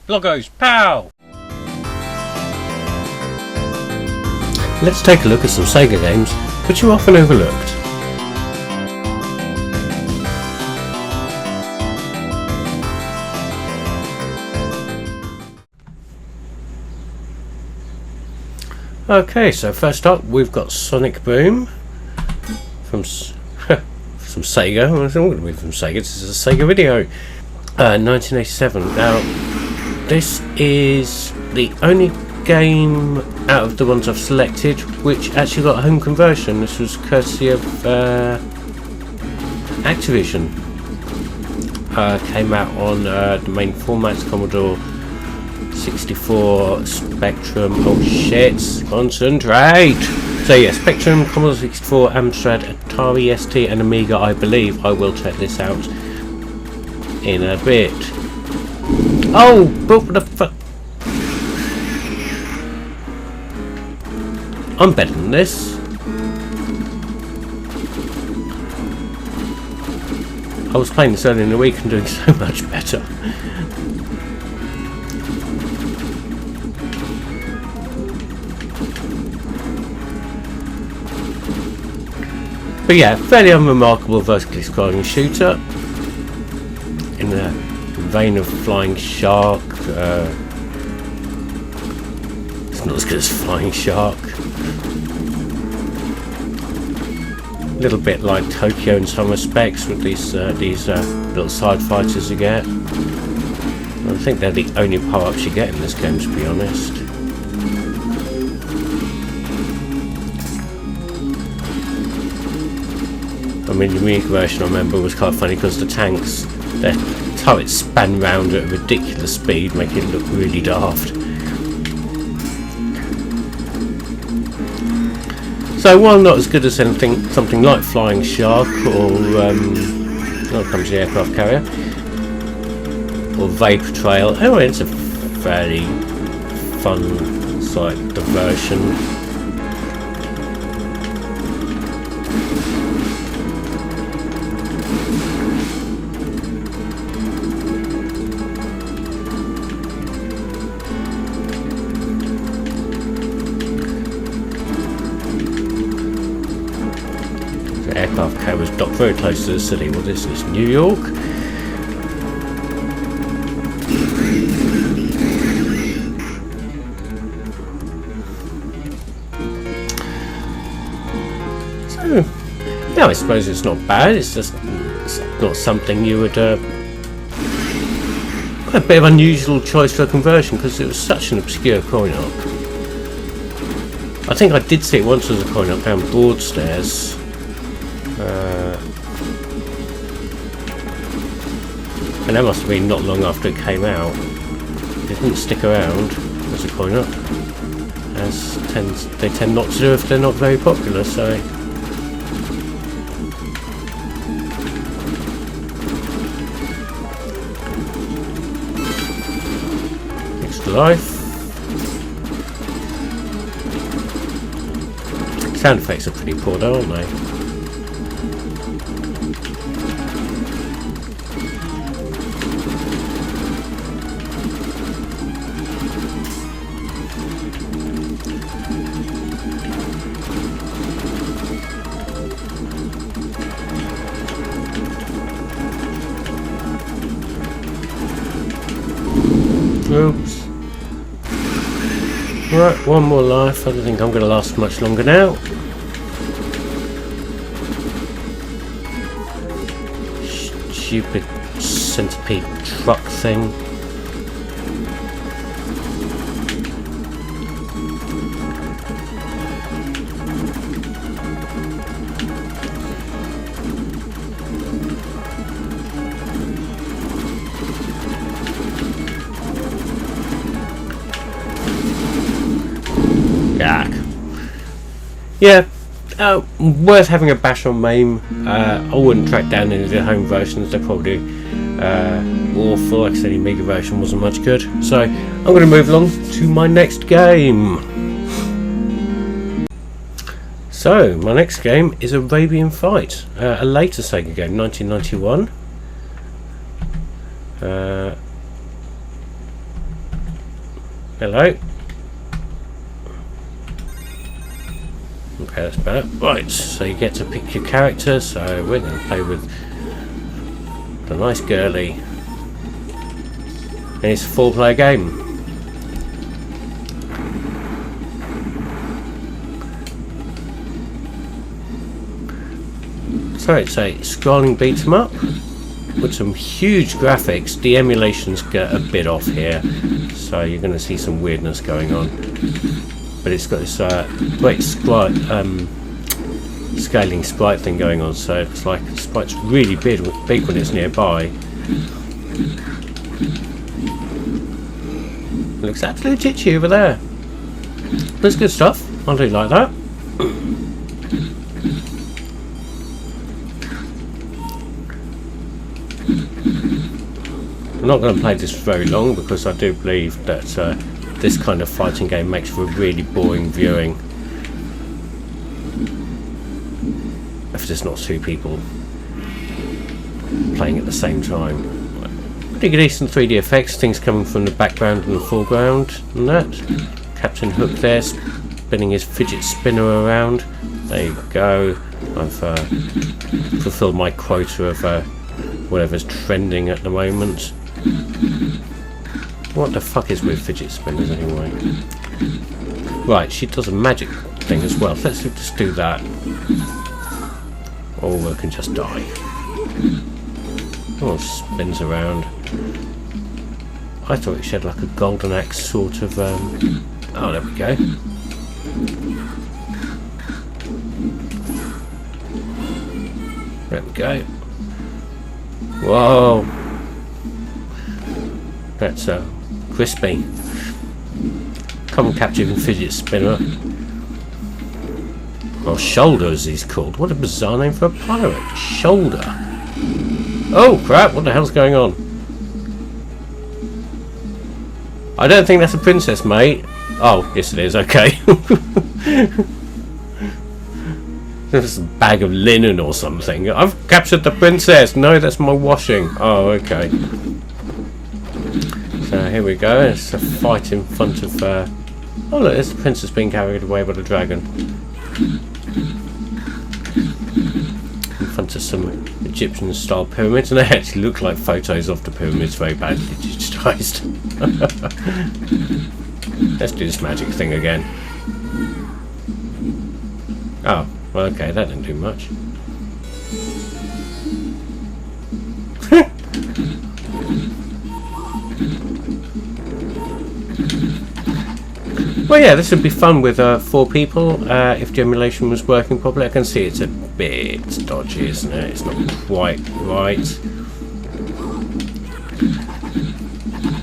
Bloggo's POW! Let's take a look at some Sega games which are often overlooked. Okay, so first up we've got Sonic Boom from Sega. I don't want to be from Sega, this is a Sega video. 1987. Now, this is the only game out of the ones I've selected which actually got a home conversion. This was courtesy of Activision. Came out on the main formats, Commodore 64, Spectrum. Oh shit, concentrate! So yeah, Spectrum, Commodore 64, Amstrad, Atari ST and Amiga, I believe. I will check this out in a bit. Oh, but what the fuck? I'm better than this. I was playing this earlier in the week and doing so much better. But yeah, fairly unremarkable vertically scrolling shooter in the vein of Flying Shark. It's not as good as Flying Shark. A little bit like Tokyo in some respects with these little side fighters you get. I think they're the only power-ups you get in this game, to be honest. I mean, the Amiga version I remember was quite funny because the tanks, their turrets span round at a ridiculous speed, making it look really daft. So while not as good as something like Flying Shark or not comes the aircraft carrier or Vapor Trail, oh, it's a fairly fun slight diversion. Aircraft carriers docked very close to the city. Well, this is New York. So, yeah, I suppose it's not bad. It's just not something you would. A bit of unusual choice for a conversion because it was such an obscure coin-op. I think I did see it once as a coin-op down Broadstairs. And that must have been not long after it came out. It didn't stick around as a coin-op, as they tend not to do if they're not very popular. So extra life. Sound effects are pretty poor though, aren't they? Oops. Right, one more life. I don't think I'm going to last much longer now. Stupid centipede truck thing. Yeah, worth having a bash on MAME. I wouldn't track down any of the home versions, they're probably awful. Like I said, the Amiga version wasn't much good. So I'm going to move along to my next game. So my next game is Arabian Fight, a later Sega game, 1991. Hello. Okay, that's better. Right, so you get to pick your character, so we're going to play with the nice girly. And it's a 4-player game. So it's a scrolling beat 'em up with some huge graphics. The emulations get a bit off here, so you're going to see some weirdness going on. But it's got this great sprite, scaling sprite thing going on, so it's like the sprite's really big when it's nearby. It looks absolutely titchy over there. That's good stuff. I do like that. I'm not going to play this very long because I do believe that this kind of fighting game makes for a really boring viewing if there's not two people playing at the same time. Pretty decent 3D effects, things coming from the background and the foreground and that. Captain Hook there spinning his fidget spinner around. There you go. I've fulfilled my quota of whatever's trending at the moment. What the fuck is with fidget spinners anyway? Right, she does a magic thing as well. Let's just do that. Or we can just die. Oh, spins around. I thought she had like a golden axe sort of. Oh, there we go. There we go. Whoa. That's crispy. Come capturing fidget spinner. Or Shoulder as he's called. What a bizarre name for a pirate. Shoulder. Oh crap, what the hell's going on? I don't think that's a princess, mate. Oh, yes it is, okay. There's a bag of linen or something. I've captured the princess. No, that's my washing. Oh, okay. So here we go. It's a fight in front of... oh look, there's the princess being carried away by the dragon. In front of some Egyptian style pyramids, and they actually look like photos of the pyramids, very badly digitized. Let's do this magic thing again. Oh, well, okay, that didn't do much. Well, yeah, this would be fun with 4 people if the emulation was working properly. I can see it's a bit dodgy, isn't it? It's not quite right.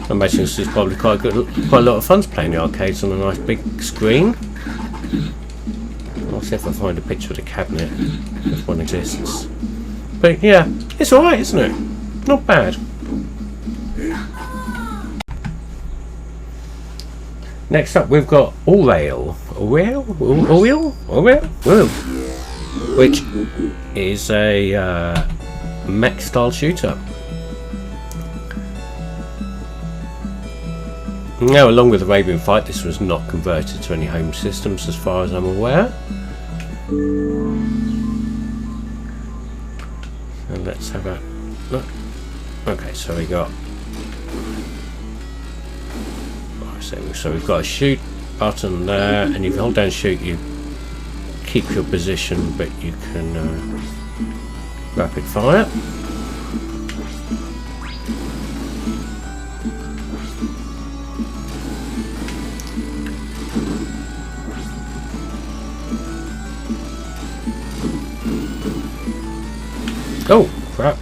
I imagine this is probably quite a lot of fun to play in the arcades on a nice big screen. I'll see if I find a picture of the cabinet, if one exists. But yeah, it's alright, isn't it? Not bad. Next up, we've got Orel, which is a mech style shooter. Now, along with the Arabian Fight, this was not converted to any home systems as far as I'm aware. And let's have a look. Okay, so we got... So we've got a shoot button there, and if you hold down shoot, you keep your position, but you can rapid fire. Oh crap!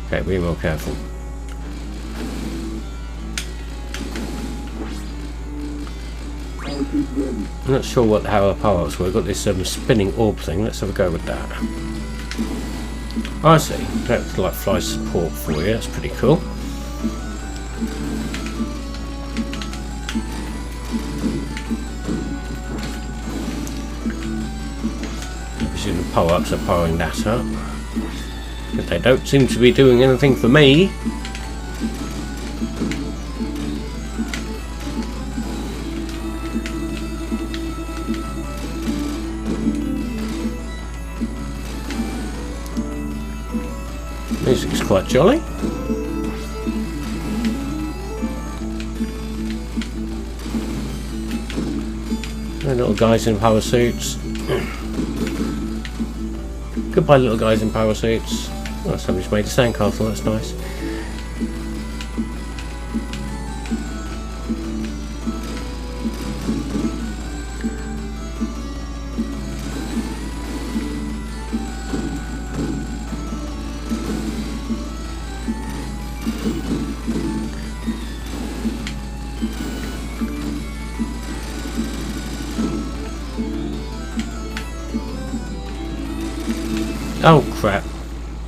Okay, be more careful. I'm not sure how our power-ups were. We've got this spinning orb thing. Let's have a go with that. Oh, I see. That's like fly support for you. That's pretty cool. Obviously the power-ups are powering that up. But they don't seem to be doing anything for me. Music's quite jolly. Little guys in power suits. Goodbye, little guys in power suits. Oh, somebody's made a sandcastle, that's nice. Oh crap,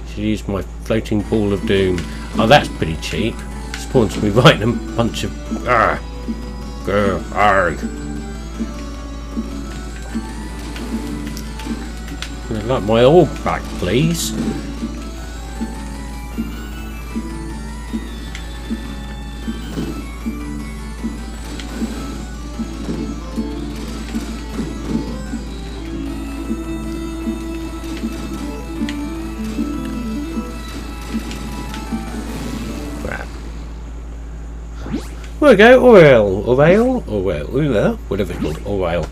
should use my floating ball of doom. Oh, that's pretty cheap. Spawns me right in a bunch of arg. I'd like my orb back, please. There we go, Orel, whatever it's called, Orel.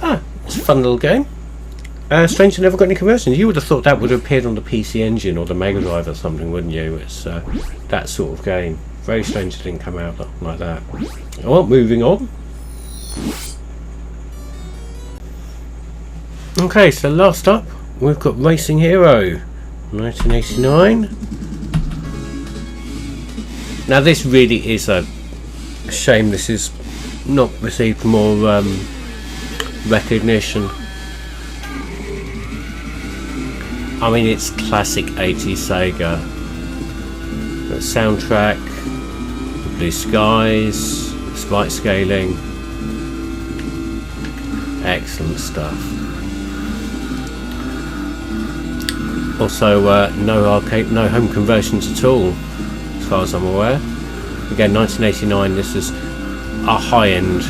Ah, it's a fun little game. Strange I never got any conversions. You would have thought that would have appeared on the PC Engine or the Mega Drive or something, wouldn't you? It's that sort of game. Very strange it didn't come out like that. Well, moving on. Okay, so last up, we've got Racing Hero, 1989. Now this really is a shame this is not received more recognition. I mean, it's classic 80s Sega. The soundtrack, the blue skies, sprite scaling, excellent stuff. Also, no home conversions at all, as far as I'm aware. Again, 1989, this is a high-end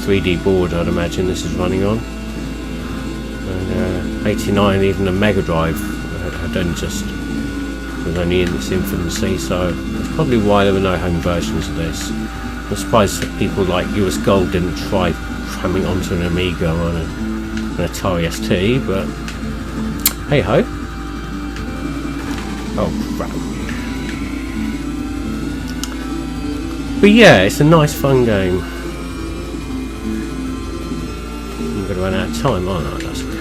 3D board, I'd imagine this is running on. And 89, even a Mega Drive was only in its infancy, so that's probably why there were no home versions of this. I'm surprised that people like US Gold didn't try cramming onto an Amiga or an Atari ST, but hey ho. Oh crap. But yeah, it's a nice fun game. I'm going to run out of time, aren't I? That's okay.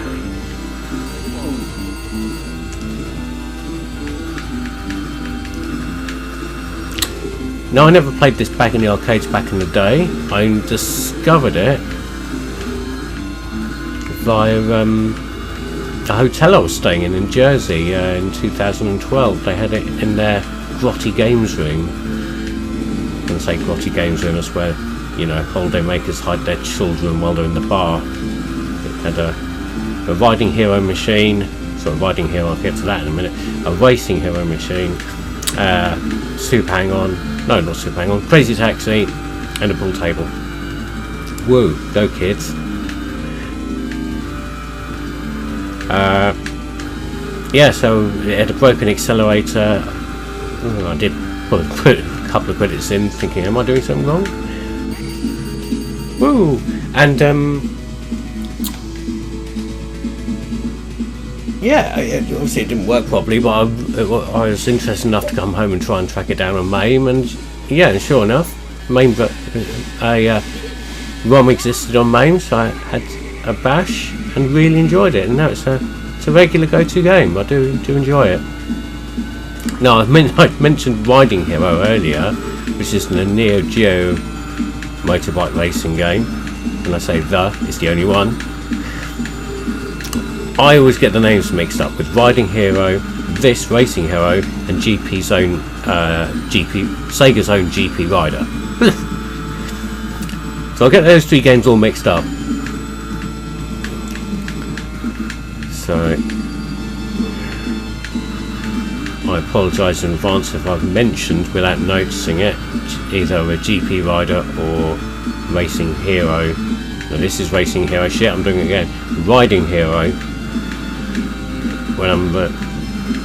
Now, I never played this back in the arcades back in the day. I discovered it via a hotel I was staying in Jersey in 2012. They had it in their grotty games room. And say grotty games room is where, you know, holiday makers hide their children while they're in the bar. It had a riding hero machine, riding hero, I'll get to that in a minute, a racing hero machine, Super Hang-On, no not Super Hang-On, Crazy Taxi, and a pool table. Woo, go kids. Yeah, so it had a broken accelerator. I did put a couple of credits in thinking, am I doing something wrong? Woo! And yeah, obviously it didn't work properly, but I was interested enough to come home and try and track it down on MAME, and yeah, and sure enough, MAME, ROM existed on MAME, so I had a bash and really enjoyed it, and now it's a regular go-to game. I do enjoy it. Now, I mentioned Riding Hero earlier, which is a Neo Geo motorbike racing game. When I say it's the only one. I always get the names mixed up with Riding Hero, this Racing Hero, and Sega's own GP Rider. So I'll get those three games all mixed up. So I apologise in advance if I've mentioned without noticing it either a GP Rider or Racing Hero. Now this is Racing Hero, shit, I'm doing it again. Riding Hero when I'm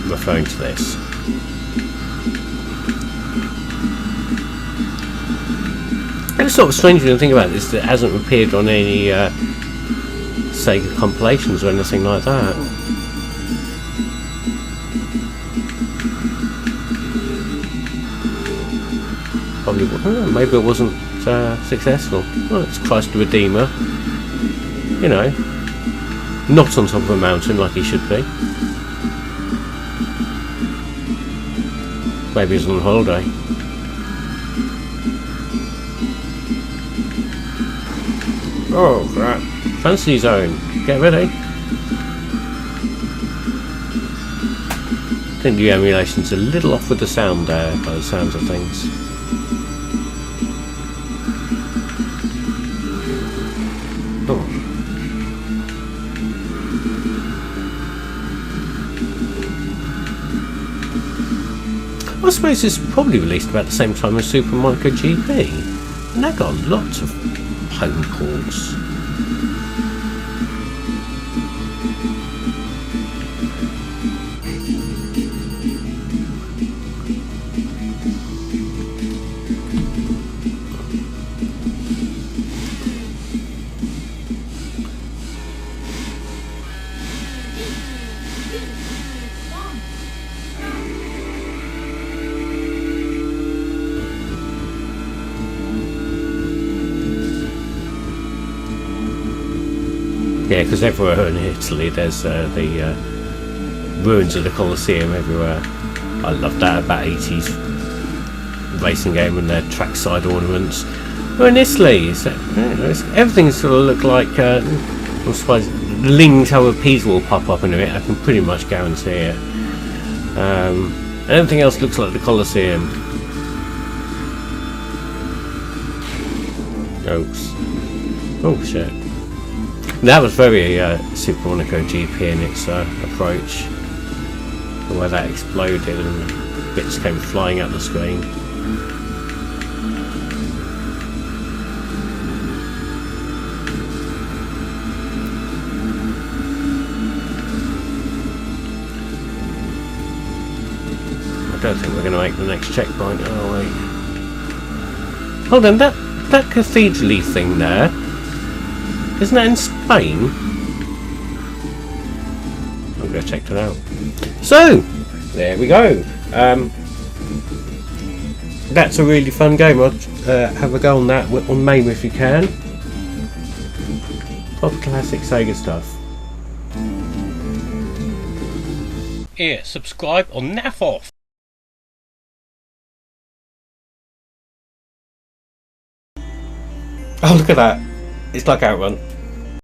referring to this. it's sort of strange when you think about this, that it hasn't appeared on any Sega compilations or anything like that. Probably, maybe it wasn't successful. Well, it's Christ the Redeemer, you know, not on top of a mountain like he should be. Maybe he's on holiday. Oh crap. Fancy zone. Get ready. I think the emulation's a little off with the sound there, by the sounds of things. Oh. I suppose it's probably released about the same time as Super Micro GP, and that got lots of home ports. Yeah, because everywhere in Italy there's the ruins of the Colosseum everywhere. I love that about 80s racing game and their trackside ornaments. Well, in Italy, everything sort of look like, I suppose, the Leaning Tower of Pisa will pop up in a bit, I can pretty much guarantee it. And everything else looks like the Colosseum. Oops. Oh shit. That was very Super Monaco GP in its approach. The way that exploded and bits came flying out the screen. I don't think we're going to make the next checkpoint, are we? Hold on, that cathedral-y thing there, isn't that in Spain? I'm going to check that out. So, there we go. That's a really fun game. I'll have a go on that on MAME if you can. Proper classic Sega stuff. Here, subscribe or naff off. Oh, look at that. It's like Outrun.